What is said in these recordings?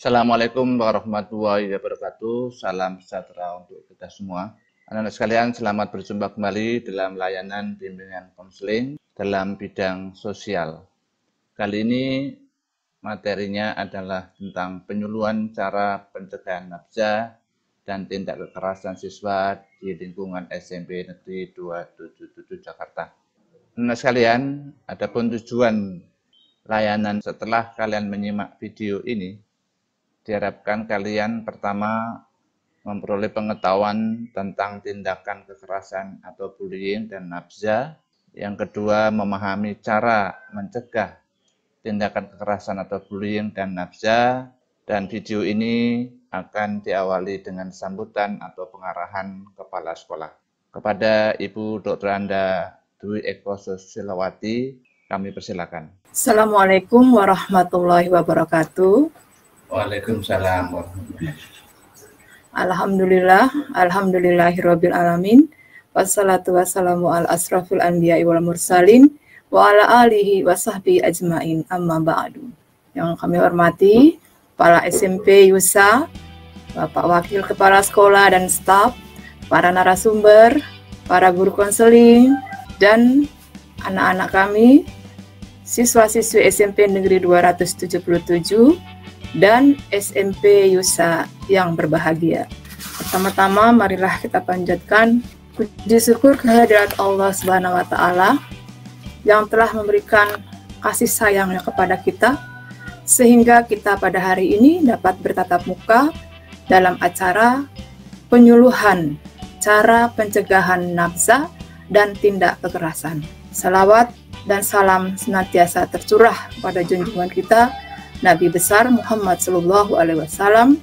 Assalamualaikum warahmatullahi wabarakatuh. Salam sejahtera untuk kita semua. Anak-anak sekalian, selamat berjumpa kembali dalam layanan bimbingan konseling dalam bidang sosial. Kali ini materinya adalah tentang penyuluhan cara pencegahan nafsa dan tindak kekerasan siswa di lingkungan SMP Negeri 277 Jakarta. Anak-anak sekalian, adapun tujuan layanan setelah kalian menyimak video ini, diharapkan kalian pertama memperoleh pengetahuan tentang tindakan kekerasan atau bullying dan nafsa. Yang kedua, memahami cara mencegah tindakan kekerasan atau bullying dan nafsa. Dan video ini akan diawali dengan sambutan atau pengarahan kepala sekolah. Kepada Ibu Dr. Anda Dwi Eko Susilawati, kami persilakan. Assalamualaikum warahmatullahi wabarakatuh. Waalaikumsalam warahmatullahi wabarakatuh. Alhamdulillahirabbil alamin. Wassalatu wassalamu ala asrafil anbiya'i wal mursalin wa ala alihi wa sahbihi ajmain, amma ba'du. Yang kami hormati Kepala SMP Yusa, Bapak Wakil Kepala Sekolah dan staf, para narasumber, para guru konseling, dan anak-anak kami, siswa-siswi SMP Negeri 277 dan SMP Yusa yang berbahagia. Pertama-tama marilah kita panjatkan puji syukur kehadirat Allah Subhanahu wa taala yang telah memberikan kasih sayangnya kepada kita sehingga kita pada hari ini dapat bertatap muka dalam acara penyuluhan cara pencegahan nafsa dan tindak kekerasan. Salawat dan salam senantiasa tercurah pada junjungan kita Nabi besar Muhammad SAW,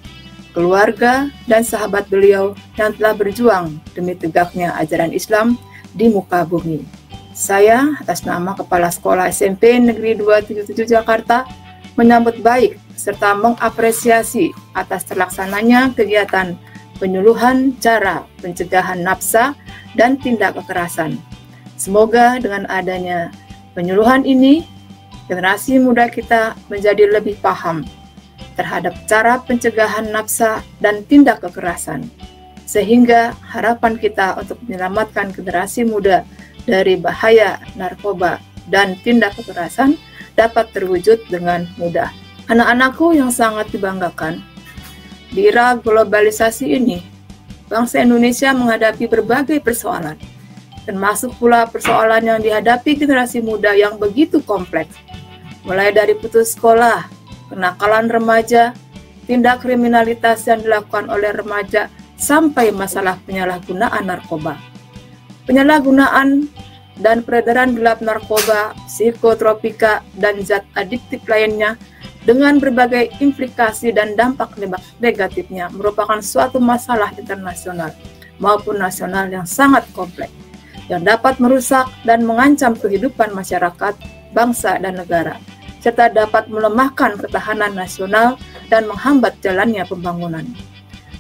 keluarga dan sahabat beliau yang telah berjuang demi tegaknya ajaran Islam di muka bumi. Saya atas nama Kepala Sekolah SMP Negeri 277 Jakarta menyambut baik serta mengapresiasi atas terlaksananya kegiatan penyuluhan cara pencegahan nafsa dan tindak kekerasan. Semoga dengan adanya penyuluhan ini, generasi muda kita menjadi lebih paham terhadap cara pencegahan nafsa dan tindak kekerasan, sehingga harapan kita untuk menyelamatkan generasi muda dari bahaya narkoba dan tindak kekerasan dapat terwujud dengan mudah. Anak-anakku yang sangat dibanggakan, di era globalisasi ini, bangsa Indonesia menghadapi berbagai persoalan, termasuk pula persoalan yang dihadapi generasi muda yang begitu kompleks, mulai dari putus sekolah, kenakalan remaja, tindak kriminalitas yang dilakukan oleh remaja, sampai masalah penyalahgunaan narkoba. Penyalahgunaan dan peredaran gelap narkoba, psikotropika, dan zat adiktif lainnya dengan berbagai implikasi dan dampak negatifnya merupakan suatu masalah internasional maupun nasional yang sangat kompleks, yang dapat merusak dan mengancam kehidupan masyarakat, bangsa, dan negara, serta dapat melemahkan ketahanan nasional dan menghambat jalannya pembangunan.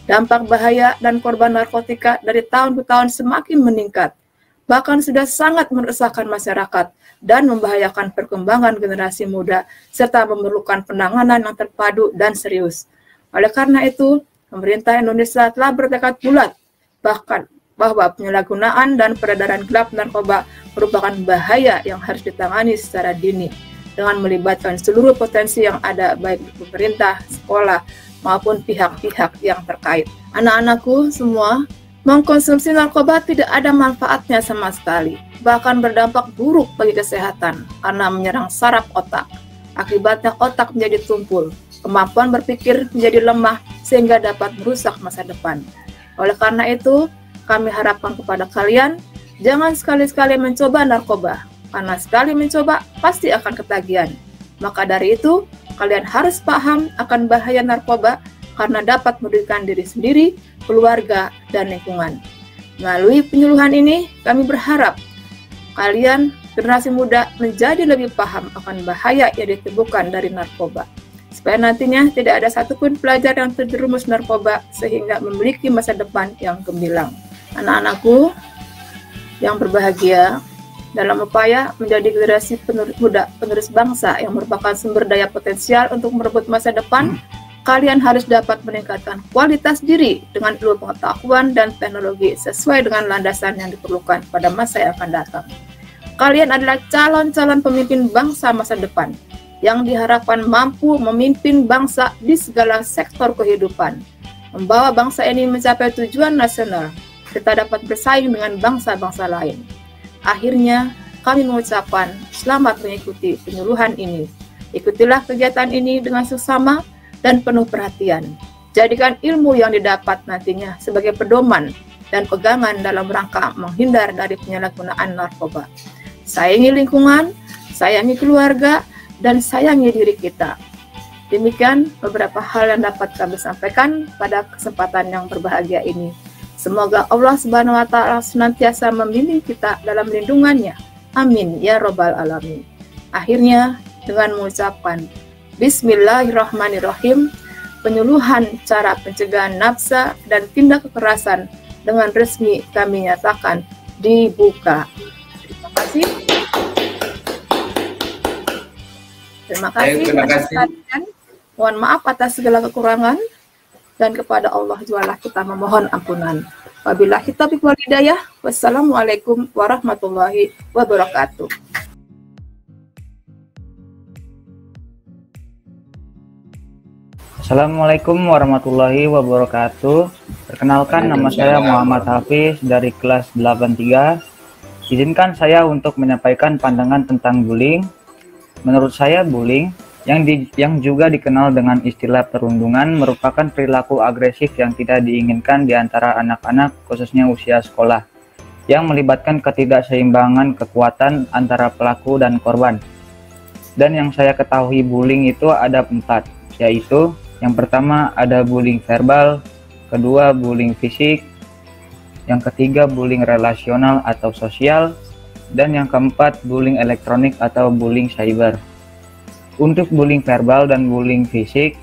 Dampak bahaya dan korban narkotika dari tahun ke tahun semakin meningkat, bahkan sudah sangat meresahkan masyarakat dan membahayakan perkembangan generasi muda, serta memerlukan penanganan yang terpadu dan serius. Oleh karena itu, pemerintah Indonesia telah bertekad bulat bahwa penyalahgunaan dan peredaran gelap narkoba merupakan bahaya yang harus ditangani secara dini dengan melibatkan seluruh potensi yang ada, baik pemerintah, sekolah, maupun pihak-pihak yang terkait. Anak-anakku semua, mengkonsumsi narkoba tidak ada manfaatnya sama sekali, bahkan berdampak buruk bagi kesehatan karena menyerang saraf otak. Akibatnya otak menjadi tumpul, kemampuan berpikir menjadi lemah sehingga dapat merusak masa depan. Oleh karena itu, kami harapkan kepada kalian, jangan sekali-sekali mencoba narkoba, karena sekali mencoba pasti akan ketagihan. Maka dari itu, kalian harus paham akan bahaya narkoba karena dapat merugikan diri sendiri, keluarga, dan lingkungan. Melalui penyuluhan ini, kami berharap kalian, generasi muda, menjadi lebih paham akan bahaya yang ditimbulkan dari narkoba, supaya nantinya tidak ada satupun pelajar yang terjerumus narkoba sehingga memiliki masa depan yang gemilang. Anak-anakku yang berbahagia, dalam upaya menjadi generasi penerus muda, penerus bangsa yang merupakan sumber daya potensial untuk merebut masa depan, kalian harus dapat meningkatkan kualitas diri dengan ilmu pengetahuan dan teknologi sesuai dengan landasan yang diperlukan pada masa yang akan datang. Kalian adalah calon-calon pemimpin bangsa masa depan yang diharapkan mampu memimpin bangsa di segala sektor kehidupan, membawa bangsa ini mencapai tujuan nasional, serta dapat bersaing dengan bangsa-bangsa lain. Akhirnya, kami mengucapkan selamat mengikuti penyuluhan ini. Ikutilah kegiatan ini dengan seksama dan penuh perhatian. Jadikan ilmu yang didapat nantinya sebagai pedoman dan pegangan dalam rangka menghindar dari penyalahgunaan narkoba. Sayangi lingkungan, sayangi keluarga, dan sayangi diri kita. Demikian beberapa hal yang dapat kami sampaikan pada kesempatan yang berbahagia ini. Semoga Allah Subhanahu wa Ta'ala senantiasa membimbing kita dalam lindungannya. Amin ya Rabbal Alamin. Akhirnya, dengan mengucapkan Bismillahirrahmanirrahim, penyuluhan cara pencegahan nafsa dan tindak kekerasan dengan resmi kami nyatakan dibuka. Terima kasih. Terima kasih. Mohon maaf atas segala kekurangan, dan kepada Allah jualah kita memohon ampunan. Wabillahi taufiq wal hidayah. Wassalamualaikum warahmatullahi wabarakatuh. Assalamualaikum warahmatullahi wabarakatuh. Perkenalkan, nama saya Muhammad Hafiz dari kelas 83. Izinkan saya untuk menyampaikan pandangan tentang bullying. Menurut saya, bullying yang juga dikenal dengan istilah perundungan merupakan perilaku agresif yang tidak diinginkan di antara anak-anak, khususnya usia sekolah, yang melibatkan ketidakseimbangan kekuatan antara pelaku dan korban. Dan yang saya ketahui bullying itu ada 4, yaitu yang pertama ada bullying verbal, kedua bullying fisik, yang ketiga bullying relasional atau sosial, dan yang keempat bullying elektronik atau bullying cyber. Untuk bullying verbal dan bullying fisik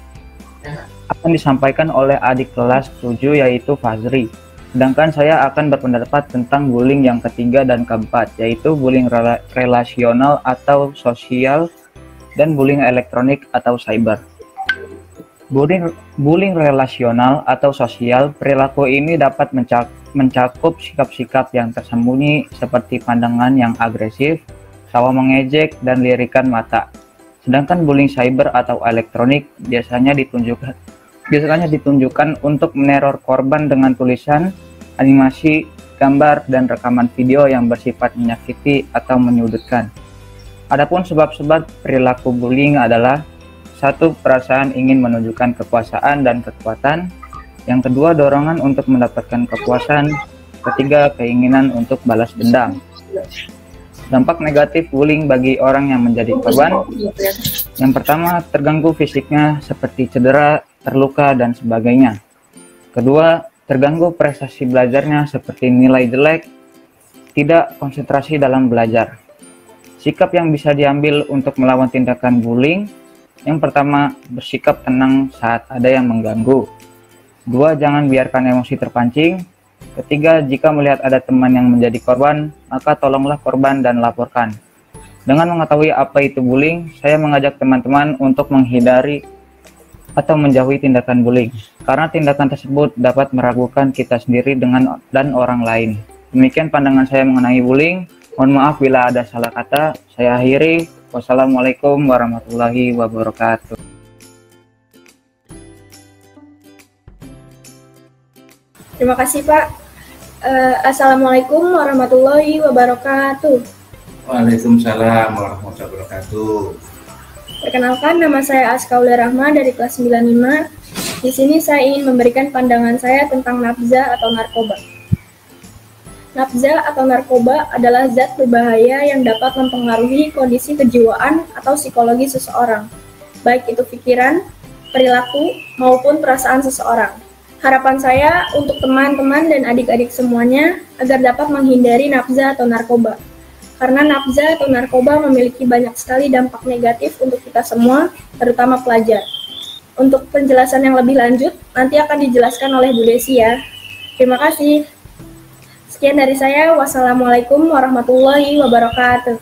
akan disampaikan oleh adik kelas 7 yaitu Fazri. Sedangkan saya akan berpendapat tentang bullying yang ketiga dan keempat, yaitu bullying relasional atau sosial dan bullying elektronik atau cyber. Bullying relasional atau sosial, perilaku ini dapat mencakup sikap-sikap yang tersembunyi seperti pandangan yang agresif, tawa mengejek, dan lirikan mata. Sedangkan bullying cyber atau elektronik biasanya ditunjukkan untuk meneror korban dengan tulisan, animasi, gambar, dan rekaman video yang bersifat menyakiti atau menyudutkan. Adapun sebab-sebab perilaku bullying adalah: 1. Perasaan ingin menunjukkan kekuasaan dan kekuatan. Yang kedua, dorongan untuk mendapatkan kepuasan. Ketiga, keinginan untuk balas dendam. Dampak negatif bullying bagi orang yang menjadi korban. Yang pertama, terganggu fisiknya seperti cedera, terluka, dan sebagainya. Kedua, terganggu prestasi belajarnya seperti nilai jelek, tidak konsentrasi dalam belajar. Sikap yang bisa diambil untuk melawan tindakan bullying: yang pertama, bersikap tenang saat ada yang mengganggu. 2. Jangan biarkan emosi terpancing. Ketiga, jika melihat ada teman yang menjadi korban, maka tolonglah korban dan laporkan. Dengan mengetahui apa itu bullying, saya mengajak teman-teman untuk menghindari atau menjauhi tindakan bullying, karena tindakan tersebut dapat meragukan kita sendiri dan orang lain. Demikian pandangan saya mengenai bullying. Mohon maaf bila ada salah kata. Saya akhiri. Wassalamualaikum warahmatullahi wabarakatuh. Terima kasih, Pak. Assalamualaikum warahmatullahi wabarakatuh. Waalaikumsalam warahmatullahi wabarakatuh. Perkenalkan, nama saya Askaula Rahma dari kelas 95. Di sini saya ingin memberikan pandangan saya tentang nafza atau narkoba. Nafza atau narkoba adalah zat berbahaya yang dapat mempengaruhi kondisi kejiwaan atau psikologi seseorang, baik itu pikiran, perilaku, maupun perasaan seseorang. Harapan saya untuk teman-teman dan adik-adik semuanya agar dapat menghindari nafza atau narkoba. Karena nafza atau narkoba memiliki banyak sekali dampak negatif untuk kita semua, terutama pelajar. Untuk penjelasan yang lebih lanjut, nanti akan dijelaskan oleh Bu Desi ya. Terima kasih. Sekian dari saya. Wassalamualaikum warahmatullahi wabarakatuh.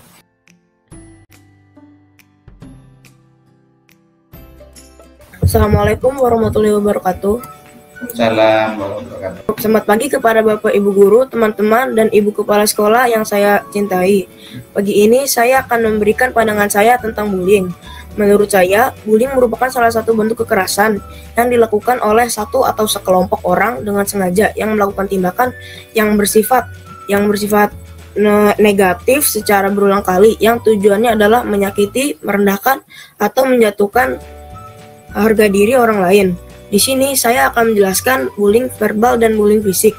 Assalamualaikum warahmatullahi wabarakatuh. Salam warahmatullahi wabarakatuh. Selamat pagi kepada Bapak Ibu Guru, teman-teman, dan Ibu Kepala Sekolah yang saya cintai. Pagi ini saya akan memberikan pandangan saya tentang bullying. Menurut saya, bullying merupakan salah satu bentuk kekerasan yang dilakukan oleh satu atau sekelompok orang dengan sengaja yang melakukan tindakan yang bersifat negatif secara berulang kali, yang tujuannya adalah menyakiti, merendahkan, atau menjatuhkan harga diri orang lain. Di sini saya akan menjelaskan bullying verbal dan bullying fisik.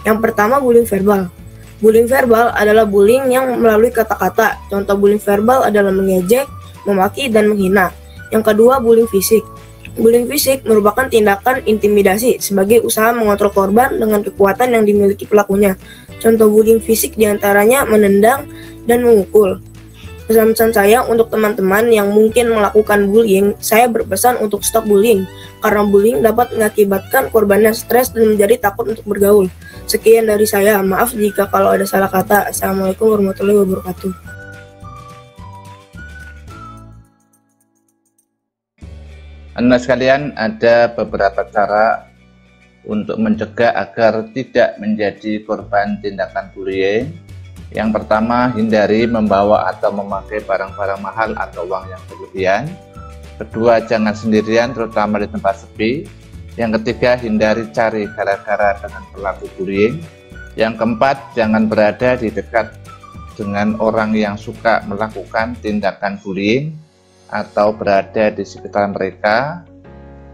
Yang pertama, bullying verbal. Bullying verbal adalah bullying yang melalui kata-kata. Contoh bullying verbal adalah mengejek, memaki, dan menghina. Yang kedua, bullying fisik. Bullying fisik merupakan tindakan intimidasi sebagai usaha mengontrol korban dengan kekuatan yang dimiliki pelakunya. Contoh bullying fisik diantaranya menendang dan memukul. Pesan-pesan saya untuk teman-teman yang mungkin melakukan bullying, saya berpesan untuk stop bullying, karena bullying dapat mengakibatkan korbannya stres dan menjadi takut untuk bergaul. Sekian dari saya, maaf jika kalau ada salah kata. Assalamualaikum warahmatullahi wabarakatuh. Anak sekalian, ada beberapa cara untuk mencegah agar tidak menjadi korban tindakan bullying. Yang pertama, hindari membawa atau memakai barang-barang mahal atau uang yang berlebihan. Kedua, jangan sendirian, terutama di tempat sepi. Yang ketiga, hindari cari gara-gara dengan pelaku bullying. Yang keempat, jangan berada di dekat dengan orang yang suka melakukan tindakan bullying atau berada di sekitar mereka.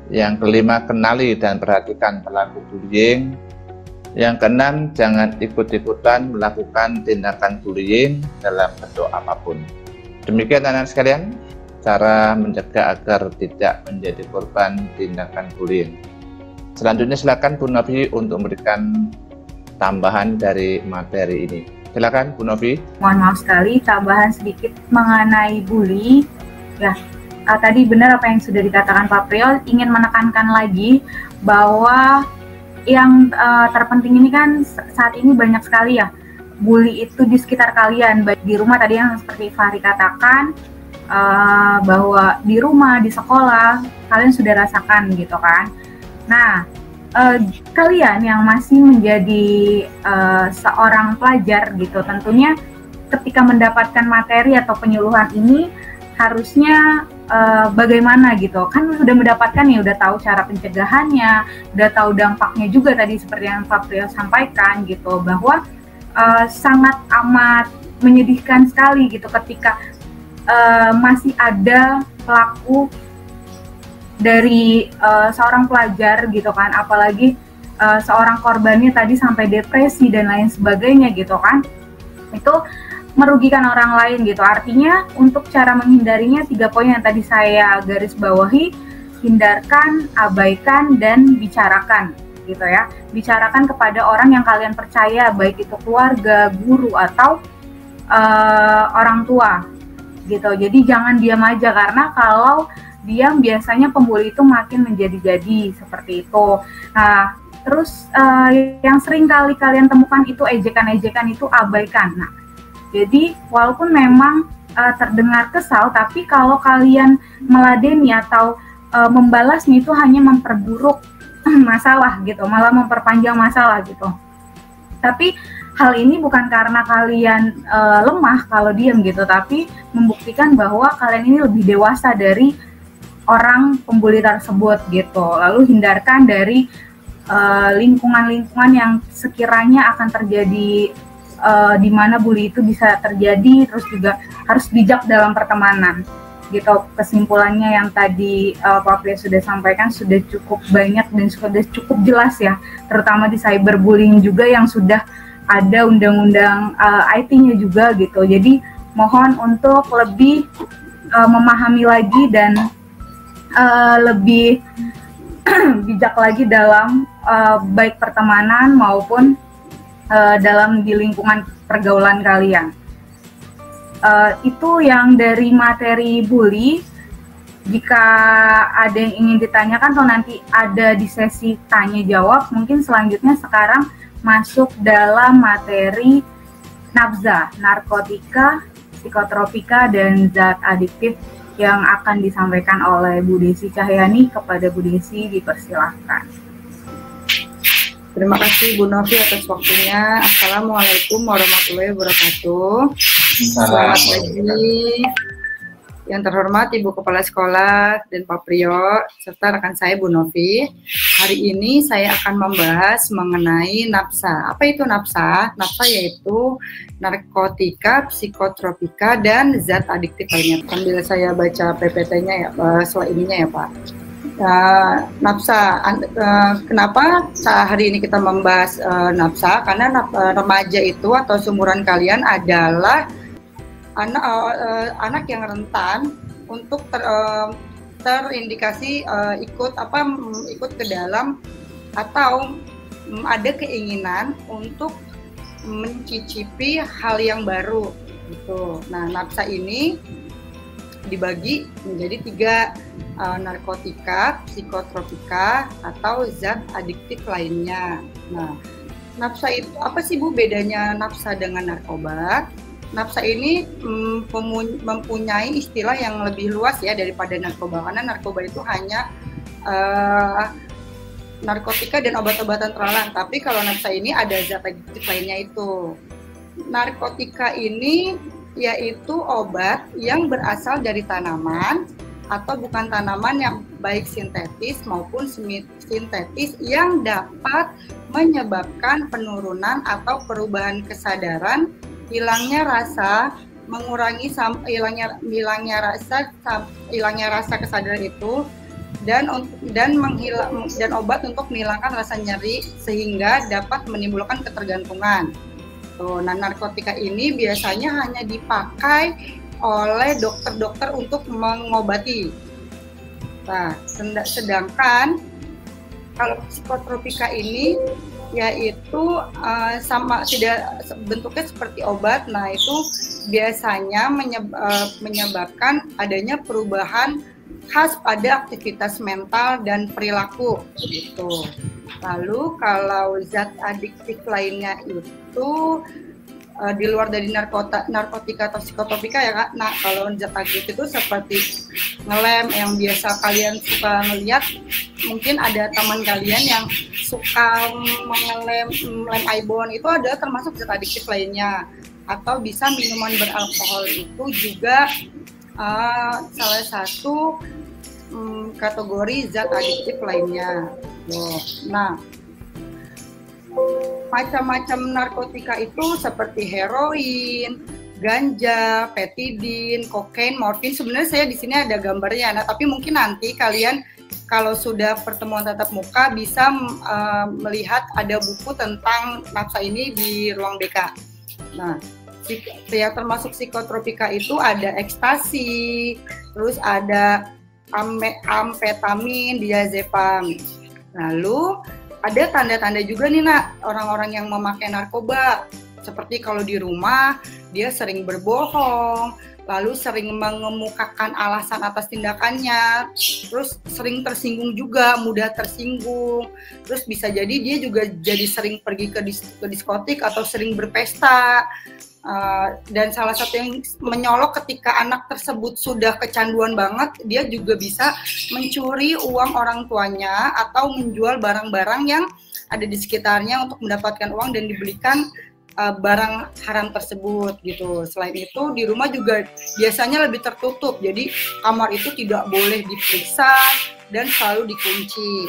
Yang kelima, kenali dan perhatikan pelaku bullying. Yang keenam, jangan ikut-ikutan melakukan tindakan bullying dalam bentuk apapun. Demikian anak sekalian, cara mencegah agar tidak menjadi korban tindakan bullying. Selanjutnya silakan Bu Novi untuk memberikan tambahan dari materi ini. Silakan Bu Novi. Mohon maaf sekali, tambahan sedikit mengenai bully. Ya, tadi benar apa yang sudah dikatakan Pak Priol. Ingin menekankan lagi bahwa yang terpenting ini kan saat ini banyak sekali ya bully itu di sekitar kalian, baik di rumah tadi yang seperti Fahri katakan, bahwa di rumah, di sekolah kalian sudah rasakan gitu kan. Nah, kalian yang masih menjadi seorang pelajar gitu, tentunya ketika mendapatkan materi atau penyuluhan ini harusnya bagaimana gitu, kan sudah mendapatkan ya, udah tahu cara pencegahannya, udah tahu dampaknya juga tadi seperti yang Pak Priyo sampaikan gitu, bahwa sangat amat menyedihkan sekali gitu ketika masih ada pelaku dari seorang pelajar gitu kan, apalagi seorang korbannya tadi sampai depresi dan lain sebagainya gitu kan, itu merugikan orang lain gitu. Artinya untuk cara menghindarinya 3 poin yang tadi saya garis bawahi: hindarkan, abaikan, dan bicarakan gitu ya. Bicarakan kepada orang yang kalian percaya, baik itu keluarga, guru, atau orang tua gitu. Jadi jangan diam aja, karena kalau diam biasanya pembuli itu makin menjadi-jadi seperti itu. Nah, terus yang sering kali kalian temukan itu ejekan-ejekan, itu abaikan. Nah, jadi walaupun memang terdengar kesal, tapi kalau kalian meladeni atau membalasnya itu hanya memperburuk masalah gitu, malah memperpanjang masalah gitu. Tapi hal ini bukan karena kalian lemah kalau diam gitu, tapi membuktikan bahwa kalian ini lebih dewasa dari orang pembuli tersebut gitu. Lalu hindarkan dari lingkungan-lingkungan yang sekiranya akan terjadi, di mana bully itu bisa terjadi. Terus juga harus bijak dalam pertemanan gitu. Kesimpulannya yang tadi Pak Priyo sudah sampaikan sudah cukup banyak dan sudah cukup jelas ya, terutama di cyberbullying juga yang sudah ada undang-undang IT-nya juga gitu. Jadi mohon untuk lebih memahami lagi dan lebih bijak lagi dalam baik pertemanan maupun dalam di lingkungan pergaulan kalian. Itu yang dari materi bully. Jika ada yang ingin ditanyakan atau nanti ada di sesi tanya jawab, mungkin selanjutnya sekarang masuk dalam materi nafza, narkotika, psikotropika, dan zat adiktif yang akan disampaikan oleh Bu Desi Cahyani. Kepada Bu Desi dipersilahkan. Terima kasih Bu Novi atas waktunya. Assalamualaikum warahmatullahi wabarakatuh. Selamat pagi. Yang terhormat Ibu Kepala Sekolah dan Pak Priyo, serta rekan saya Bu Novi. Hari ini saya akan membahas mengenai NAPSA. Apa itu NAPSA? NAPSA yaitu narkotika, psikotropika, dan zat adiktif lainnya. Sambil saya baca PPT-nya ya, slide ininya ya Pak. NAPSA, kenapa hari ini kita membahas NAPSA? Karena remaja itu atau seumuran kalian adalah anak yang rentan untuk terindikasi ikut ke dalam atau ada keinginan untuk mencicipi hal yang baru gitu. Nah, NAPSA ini dibagi menjadi 3, narkotika, psikotropika, atau zat adiktif lainnya. Nah, NAPSA itu apa sih Bu bedanya NAPSA dengan narkoba? NAPSA ini mempunyai istilah yang lebih luas ya daripada narkoba, karena narkoba itu hanya narkotika dan obat-obatan terlarang. Tapi kalau NAPSA ini ada zat adiktif lainnya itu. Narkotika ini yaitu obat yang berasal dari tanaman atau bukan tanaman yang baik sintetis maupun sintetis yang dapat menyebabkan penurunan atau perubahan kesadaran, hilangnya rasa, mengurangi hilangnya rasa kesadaran itu, dan obat untuk menghilangkan rasa nyeri sehingga dapat menimbulkan ketergantungan. Nah, narkotika ini biasanya hanya dipakai oleh dokter-dokter untuk mengobati. Nah, sedangkan kalau psikotropika ini yaitu bentuknya seperti obat. Nah, itu biasanya menyebabkan adanya perubahan khas pada aktivitas mental dan perilaku gitu. Lalu kalau zat adiktif lainnya itu di luar dari narkotika atau psikotropika ya Kak. Nah, kalau zat adiktif itu seperti ngelem yang biasa kalian suka ngeliat, mungkin ada teman kalian yang suka lem ibon, itu ada termasuk zat adiktif lainnya. Atau bisa minuman beralkohol itu juga salah satu kategori zat adiktif lainnya. Nah, macam-macam narkotika itu seperti heroin, ganja, petidin, kokain, morfin. Sebenarnya saya di sini ada gambarnya. Nah, tapi mungkin nanti kalian kalau sudah pertemuan tatap muka bisa melihat ada buku tentang NAPSA ini di ruang BK. Nah, yang termasuk psikotropika itu ada ekstasi, terus ada amfetamin, diazepam. Lalu ada tanda-tanda juga nih orang-orang yang memakai narkoba. Seperti kalau di rumah dia sering berbohong, lalu sering mengemukakan alasan atas tindakannya, terus sering tersinggung juga, mudah tersinggung, terus bisa jadi dia juga jadi sering pergi ke diskotik atau sering berpesta. Dan salah satu yang menyolok ketika anak tersebut sudah kecanduan banget, dia juga bisa mencuri uang orang tuanya atau menjual barang-barang yang ada di sekitarnya untuk mendapatkan uang dan dibelikan barang haram tersebut gitu. Selain itu di rumah juga biasanya lebih tertutup, jadi kamar itu tidak boleh diperiksa dan selalu dikunci.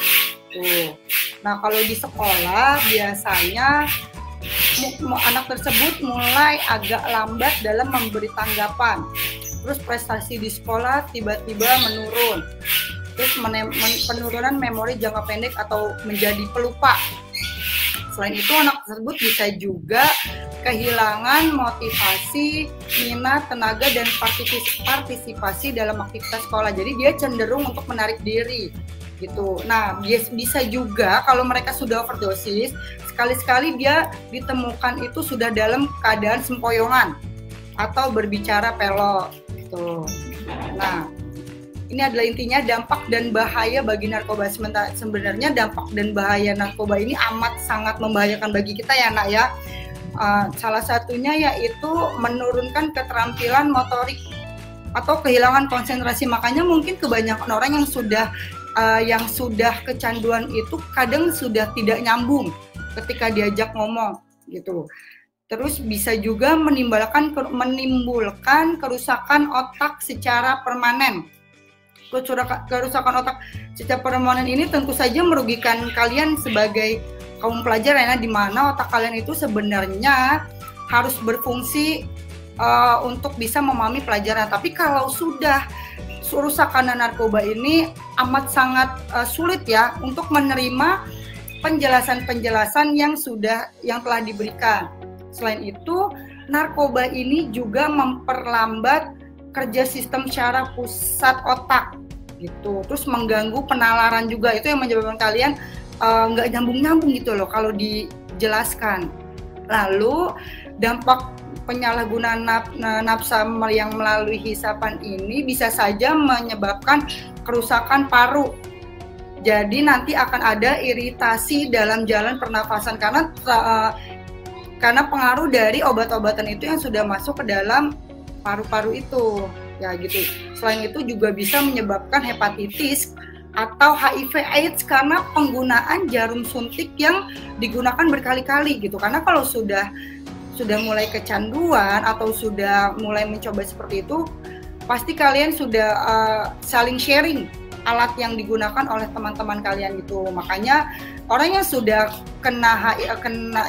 Tuh. Nah, kalau di sekolah biasanya anak tersebut mulai agak lambat dalam memberi tanggapan. Terus prestasi di sekolah tiba-tiba menurun. Terus penurunan memori jangka pendek atau menjadi pelupa. Selain itu anak tersebut bisa juga kehilangan motivasi, minat, tenaga, dan partisipasi dalam aktivitas sekolah. Jadi dia cenderung untuk menarik diri gitu. Nah, bisa juga kalau mereka sudah overdosis, sekali-sekali dia ditemukan itu sudah dalam keadaan sempoyongan atau berbicara pelok gitu. Nah, ini adalah intinya dampak dan bahaya bagi narkoba. Sebenarnya dampak dan bahaya narkoba ini amat sangat membahayakan bagi kita ya Nak ya. Salah satunya yaitu menurunkan keterampilan motorik atau kehilangan konsentrasi. Makanya mungkin kebanyakan orang yang sudah kecanduan itu kadang sudah tidak nyambung ketika diajak ngomong gitu. Terus bisa juga menimbulkan kerusakan otak secara permanen. Kerusakan otak secara permanen ini tentu saja merugikan kalian sebagai kaum pelajar, ya, di mana otak kalian itu sebenarnya harus berfungsi untuk bisa memahami pelajaran. Tapi kalau sudah rusak karena narkoba ini amat sangat sulit ya untuk menerima penjelasan-penjelasan yang telah diberikan. Selain itu, narkoba ini juga memperlambat kerja sistem syaraf pusat otak gitu. Terus mengganggu penalaran juga, itu yang menyebabkan kalian nggak nyambung-nyambung gitu loh kalau dijelaskan. Lalu dampak penyalahgunaan nafsa yang melalui hisapan ini bisa saja menyebabkan kerusakan paru. Jadi nanti akan ada iritasi dalam jalan pernafasan karena pengaruh dari obat-obatan itu yang sudah masuk ke dalam paru-paru itu. Ya gitu. Selain itu juga bisa menyebabkan hepatitis atau HIV/AIDS karena penggunaan jarum suntik yang digunakan berkali-kali gitu. Karena kalau sudah mulai kecanduan atau sudah mulai mencoba seperti itu, pasti kalian sudah saling sharing alat yang digunakan oleh teman-teman kalian gitu. Makanya orang yang sudah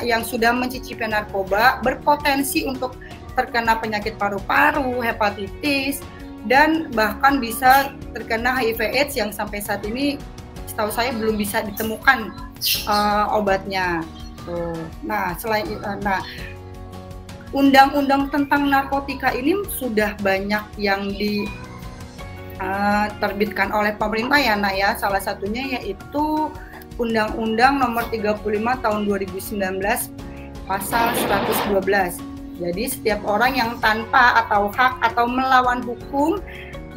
yang sudah mencicipi narkoba berpotensi untuk terkena penyakit paru-paru, hepatitis, dan bahkan bisa terkena HIV/AIDS yang sampai saat ini setahu saya belum bisa ditemukan obatnya. Nah, undang-undang tentang narkotika ini sudah banyak yang diterbitkan oleh pemerintah ya, Nak ya. Salah satunya yaitu Undang-Undang Nomor 35 Tahun 2019 Pasal 112. Jadi setiap orang yang tanpa atau hak atau melawan hukum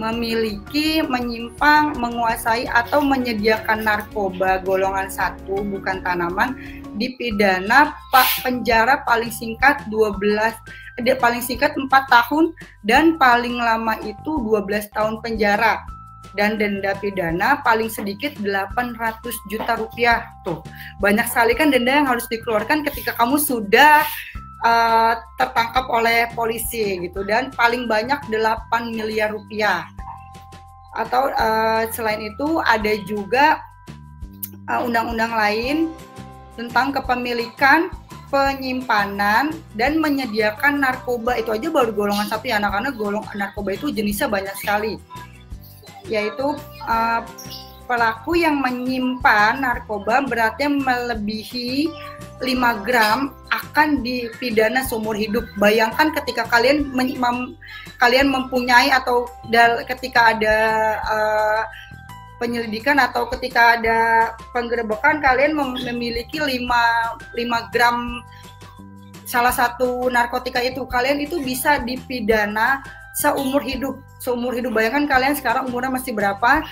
memiliki, menyimpan, menguasai atau menyediakan narkoba golongan 1 bukan tanaman dipidana penjara paling singkat 4 tahun dan paling lama itu 12 tahun penjara, dan denda pidana paling sedikit 800 juta rupiah. Tuh, banyak sekali kan denda yang harus dikeluarkan ketika kamu sudah tertangkap oleh polisi gitu, dan paling banyak 8 miliar rupiah. Atau selain itu ada juga undang-undang lain tentang kepemilikan, penyimpanan, dan menyediakan narkoba. Itu aja baru golongan 1 ya, karena narkoba itu jenisnya banyak sekali. Yaitu pelaku yang menyimpan narkoba beratnya melebihi 5 gram akan dipidana seumur hidup. Bayangkan ketika kalian mempunyai atau ketika ada penyelidikan atau ketika ada penggerebekan kalian memiliki 5 gram salah satu narkotika itu, kalian itu bisa dipidana seumur hidup. Bayangkan kalian sekarang umurnya masih berapa,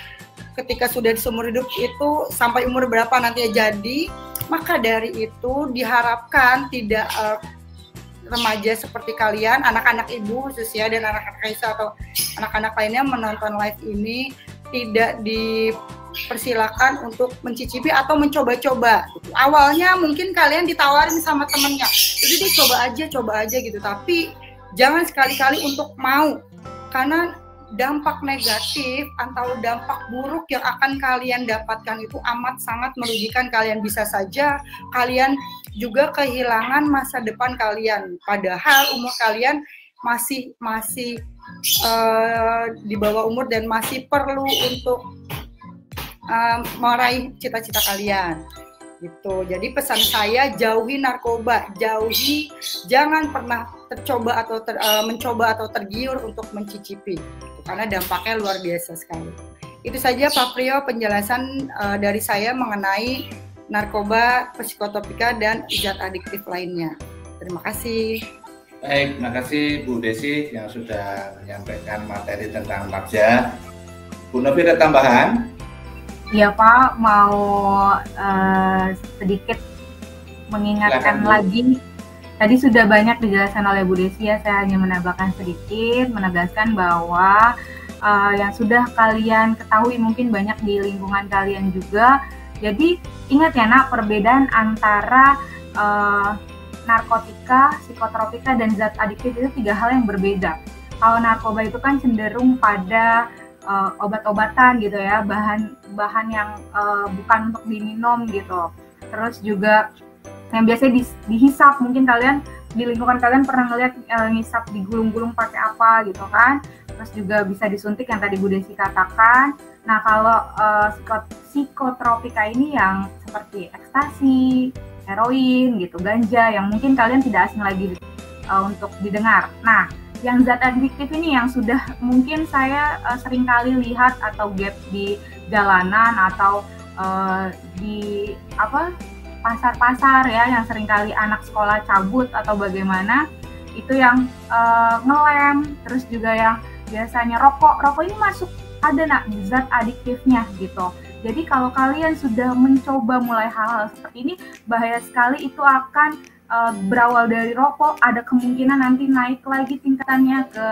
ketika sudah di seumur hidup itu sampai umur berapa nanti jadi. Maka dari itu diharapkan tidak remaja seperti kalian, anak-anak ibu khususnya dan anak-anak Kaisa atau anak-anak lainnya menonton live ini tidak dipersilakan untuk mencicipi atau mencoba-coba. Awalnya mungkin kalian ditawarin sama temennya, jadi coba aja gitu. Tapi jangan sekali-kali untuk mau, karena dampak negatif atau dampak buruk yang akan kalian dapatkan itu amat sangat merugikan kalian. Bisa saja kalian juga kehilangan masa depan kalian, padahal umur kalian masih di bawah umur dan masih perlu untuk meraih cita-cita kalian gitu. Jadi pesan saya, jauhi narkoba, jangan pernah mencoba atau tergiur untuk mencicipi, karena dampaknya luar biasa sekali. Itu saja Pak Priyo penjelasan dari saya mengenai narkoba, psikotropika, dan zat adiktif lainnya. Terima kasih. Baik, terima kasih Bu Desi yang sudah menyampaikan materi tentang Nabza. Bu Novi ada tambahan? Iya Pak, mau sedikit mengingatkan lagi Tadi sudah banyak dijelaskan oleh Bu Desi ya, saya hanya menambahkan sedikit, menegaskan bahwa yang sudah kalian ketahui mungkin banyak di lingkungan kalian juga. Jadi ingat ya nak, perbedaan antara narkotika, psikotropika, dan zat adiktif itu 3 hal yang berbeda. Kalau narkoba itu kan cenderung pada obat-obatan gitu ya, bahan yang bukan untuk diminum gitu. Terus juga yang biasanya dihisap, mungkin kalian di lingkungan kalian pernah ngeliat ngisap digulung-gulung pakai apa gitu kan. Terus juga bisa disuntik yang tadi Bu Desi katakan. Nah kalau psikotropika ini yang seperti ekstasi, heroin gitu, ganja, yang mungkin kalian tidak asing lagi untuk didengar. Nah yang zat adiktif ini yang sudah mungkin saya sering kali lihat atau gap di jalanan atau di pasar-pasar ya, yang seringkali anak sekolah cabut atau bagaimana, itu yang ngelem, terus juga yang biasanya rokok ini masuk ada zat adiktifnya gitu. Jadi kalau kalian sudah mencoba mulai hal-hal seperti ini, bahaya sekali, itu akan berawal dari rokok, ada kemungkinan nanti naik lagi tingkatannya ke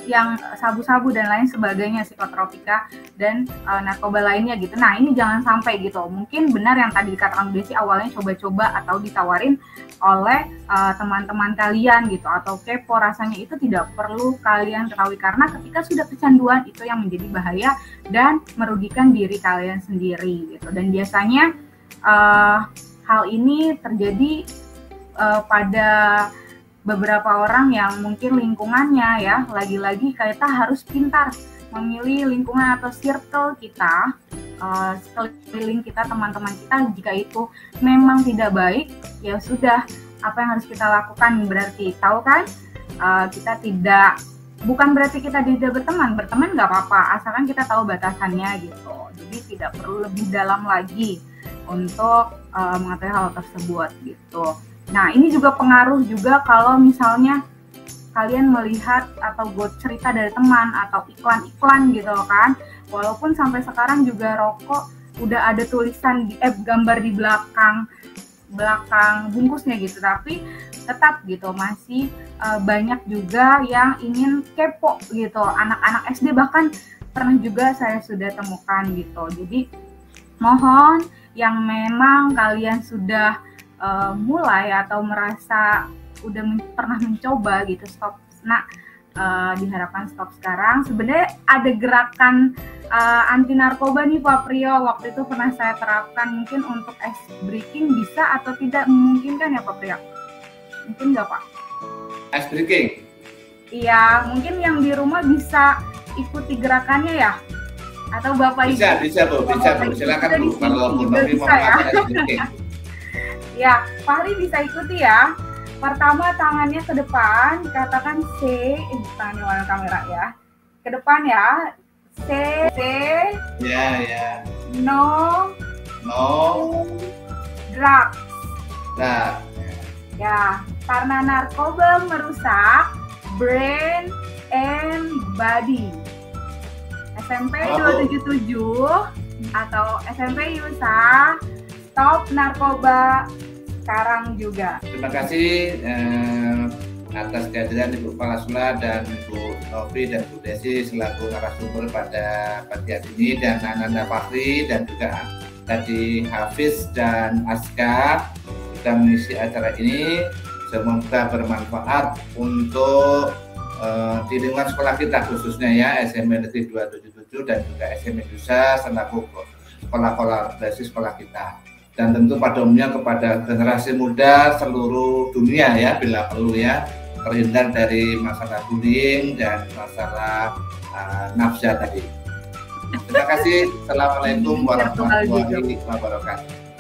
yang sabu-sabu dan lain sebagainya, psikotropika dan narkoba lainnya gitu. Nah ini jangan sampai gitu. Mungkin benar yang tadi dikatakan Bu Desi, awalnya coba-coba atau ditawarin oleh teman-teman kalian gitu, atau kepo rasanya, itu tidak perlu kalian ketahui, karena ketika sudah kecanduan itu yang menjadi bahaya dan merugikan diri kalian sendiri gitu. Dan biasanya hal ini terjadi pada beberapa orang yang mungkin lingkungannya ya, lagi-lagi kita harus pintar memilih lingkungan atau circle kita, sekeliling kita, teman-teman kita. Jika itu memang tidak baik, ya sudah, apa yang harus kita lakukan? Berarti tahu kan, kita tidak, bukan berarti kita tidak berteman nggak apa-apa, asalkan kita tahu batasannya gitu. Jadi tidak perlu lebih dalam lagi untuk mengetahui hal tersebut gitu. Nah ini juga pengaruh juga kalau misalnya kalian melihat atau cerita dari teman atau iklan-iklan gitu kan, walaupun sampai sekarang juga rokok udah ada tulisan gambar di belakang bungkusnya gitu, tapi tetap gitu masih banyak juga yang ingin kepo gitu. Anak-anak SD bahkan pernah juga saya sudah temukan gitu. Jadi mohon yang memang kalian sudah mulai atau merasa udah pernah mencoba gitu, stop. Nah diharapkan stop sekarang. Sebenarnya ada gerakan anti narkoba nih Pak Priyo, waktu itu pernah saya terapkan. Mungkin untuk ice breaking bisa atau tidak memungkinkan ya Pak Priyo? Mungkin nggak Pak? Ice breaking? Iya, mungkin yang di rumah bisa ikuti gerakannya ya? Atau Bapak Ibu? Bisa Bu, silakan Bu. Kalau Bu Novi mau melakukan ice breaking. Ya, Fahri bisa ikuti ya. Pertama tangannya ke depan, dikatakan C, tangannya warna kamera ya. Ke depan ya. C, ya. No. Drugs. Nah. Ya, karena narkoba merusak brain and body. SMP 277 atau SMP Yusa, stop narkoba sekarang juga. Terima kasih atas kehadiran Ibu Kepala Sekolah dan Ibu Novi dan Bu Desi selaku narasumber pada pagi hari ini, dan Ananda Fahri dan juga tadi Hafiz dan Aska sudah mengisi acara ini. Semoga bermanfaat untuk di lingkungan sekolah kita, khususnya ya SMP Negeri 277 dan juga SMP Yusa selaku sekolah-sekolah basis sekolah kita. Dan tentu pada umumnya kepada generasi muda seluruh dunia ya, bila perlu ya, terhindar dari masalah bullying dan masalah nafsa tadi. Terima kasih. Assalamualaikum warahmatullahi wabarakatuh.